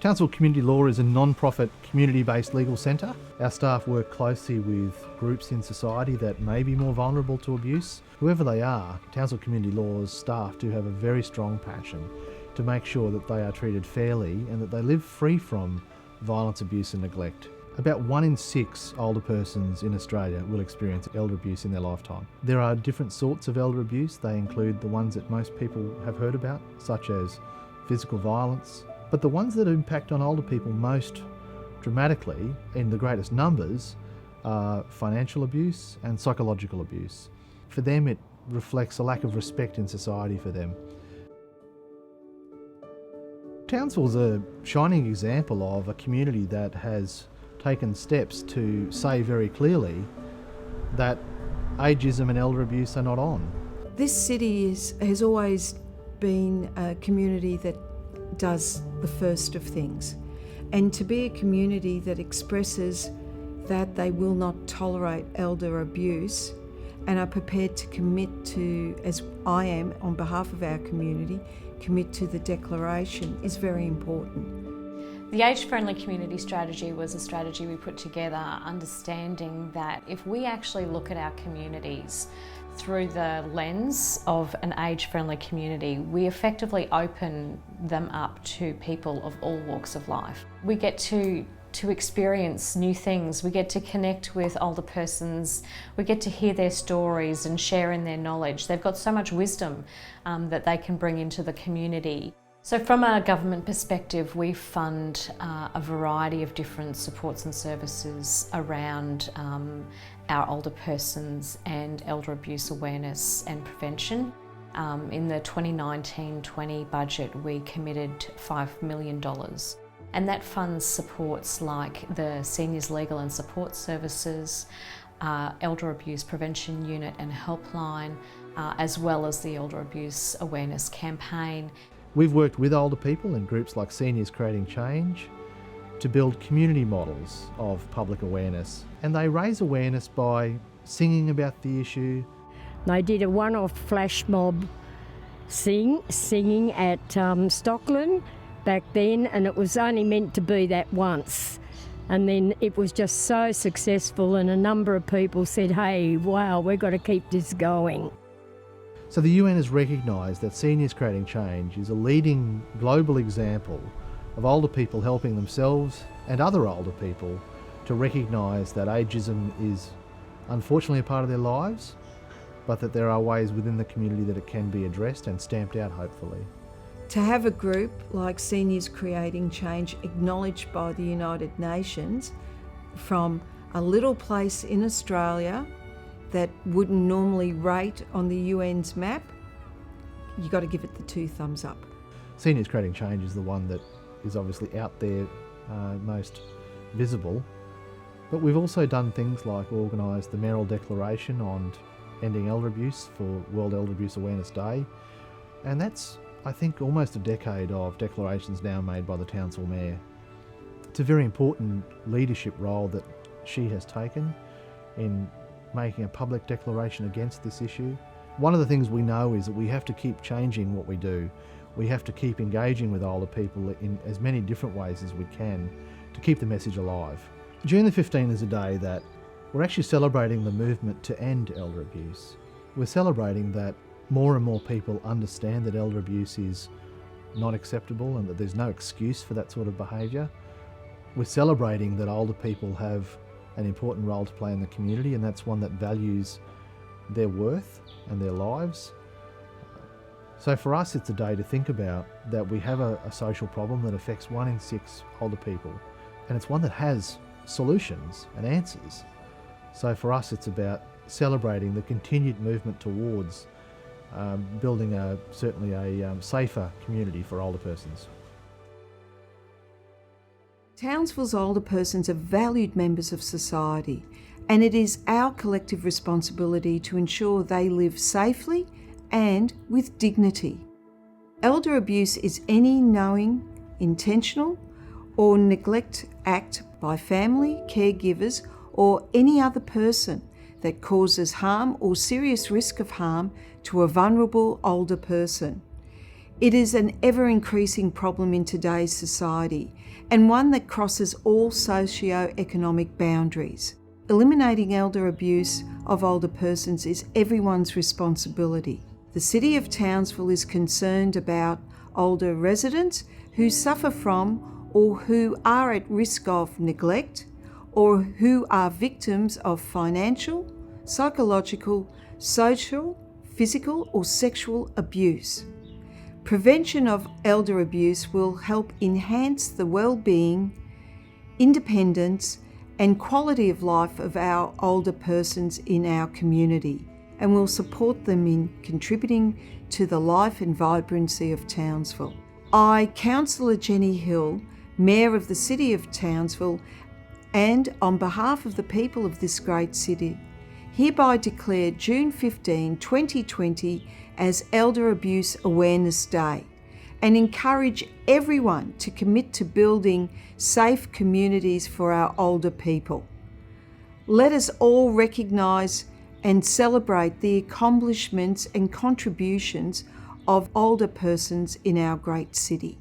Townsville Community Law is a non-profit community-based legal centre. Our staff work closely with groups in society that may be more vulnerable to abuse. Whoever they are, Townsville Community Law's staff do have a very strong passion to make sure that they are treated fairly and that they live free from violence, abuse and neglect. About 1 in 6 older persons in Australia will experience elder abuse in their lifetime. There are different sorts of elder abuse. They include the ones that most people have heard about, such as physical violence, but the ones that impact on older people most dramatically, in the greatest numbers, are financial abuse and psychological abuse. For them, it reflects a lack of respect in society for them. Townsville's a shining example of a community that has taken steps to say very clearly that ageism and elder abuse are not on. This city has always been a community that does the first of things, and to be a community that expresses that they will not tolerate elder abuse and are prepared to commit to, as I am on behalf of our community, commit to the declaration is very important. The age-friendly community strategy was a strategy we put together understanding that if we actually look at our communities through the lens of an age-friendly community, we effectively open them up to people of all walks of life. We get to experience new things, we get to connect with older persons, we get to hear their stories and share in their knowledge. They've got so much wisdom that they can bring into the community. So from a government perspective, we fund a variety of different supports and services around our older persons and elder abuse awareness and prevention. In the 2019-20 budget, we committed $5 million. And that funds supports like the Seniors Legal and Support Services, Elder Abuse Prevention Unit and Helpline, as well as the Elder Abuse Awareness Campaign. We've worked with older people in groups like Seniors Creating Change to build community models of public awareness, and they raise awareness by singing about the issue. They did a one-off flash mob singing at Stockland back then, and it was only meant to be that once. And then it was just so successful, and a number of people said, hey, wow, we've got to keep this going. So the UN has recognised that Seniors Creating Change is a leading global example of older people helping themselves and other older people to recognise that ageism is unfortunately a part of their lives, but that there are ways within the community that it can be addressed and stamped out, hopefully. To have a group like Seniors Creating Change acknowledged by the United Nations from a little place in Australia that wouldn't normally rate on the UN's map, you got to give it the 2 thumbs up. Seniors Creating Change is the one that is obviously out there, most visible, but we've also done things like organised the mayoral declaration on ending elder abuse for World Elder Abuse Awareness Day, and that's, I think, almost a decade of declarations now made by the Townsville Mayor. It's a very important leadership role that she has taken in making a public declaration against this issue. One of the things we know is that we have to keep changing what we do. We have to keep engaging with older people in as many different ways as we can to keep the message alive. June the 15th is a day that we're actually celebrating the movement to end elder abuse. We're celebrating that more and more people understand that elder abuse is not acceptable and that there's no excuse for that sort of behaviour. We're celebrating that older people have an important role to play in the community, and that's one that values their worth and their lives. So for us, it's a day to think about that we have a social problem that affects 1 in 6 older people, and it's one that has solutions and answers. So for us, it's about celebrating the continued movement towards building certainly a safer community for older persons. Townsville's older persons are valued members of society, and it is our collective responsibility to ensure they live safely and with dignity. Elder abuse is any knowing, intentional, or neglect act by family, caregivers, or any other person that causes harm or serious risk of harm to a vulnerable older person. It is an ever-increasing problem in today's society, and one that crosses all socio-economic boundaries. Eliminating elder abuse of older persons is everyone's responsibility. The City of Townsville is concerned about older residents who suffer from or who are at risk of neglect, or who are victims of financial, psychological, social, physical or sexual abuse. Prevention of elder abuse will help enhance the well-being, independence and quality of life of our older persons in our community, and will support them in contributing to the life and vibrancy of Townsville. I, Councillor Jenny Hill, Mayor of the City of Townsville, and on behalf of the people of this great city, hereby declare June 15, 2020 as Elder Abuse Awareness Day, and encourage everyone to commit to building safe communities for our older people. Let us all recognise and celebrate the accomplishments and contributions of older persons in our great city.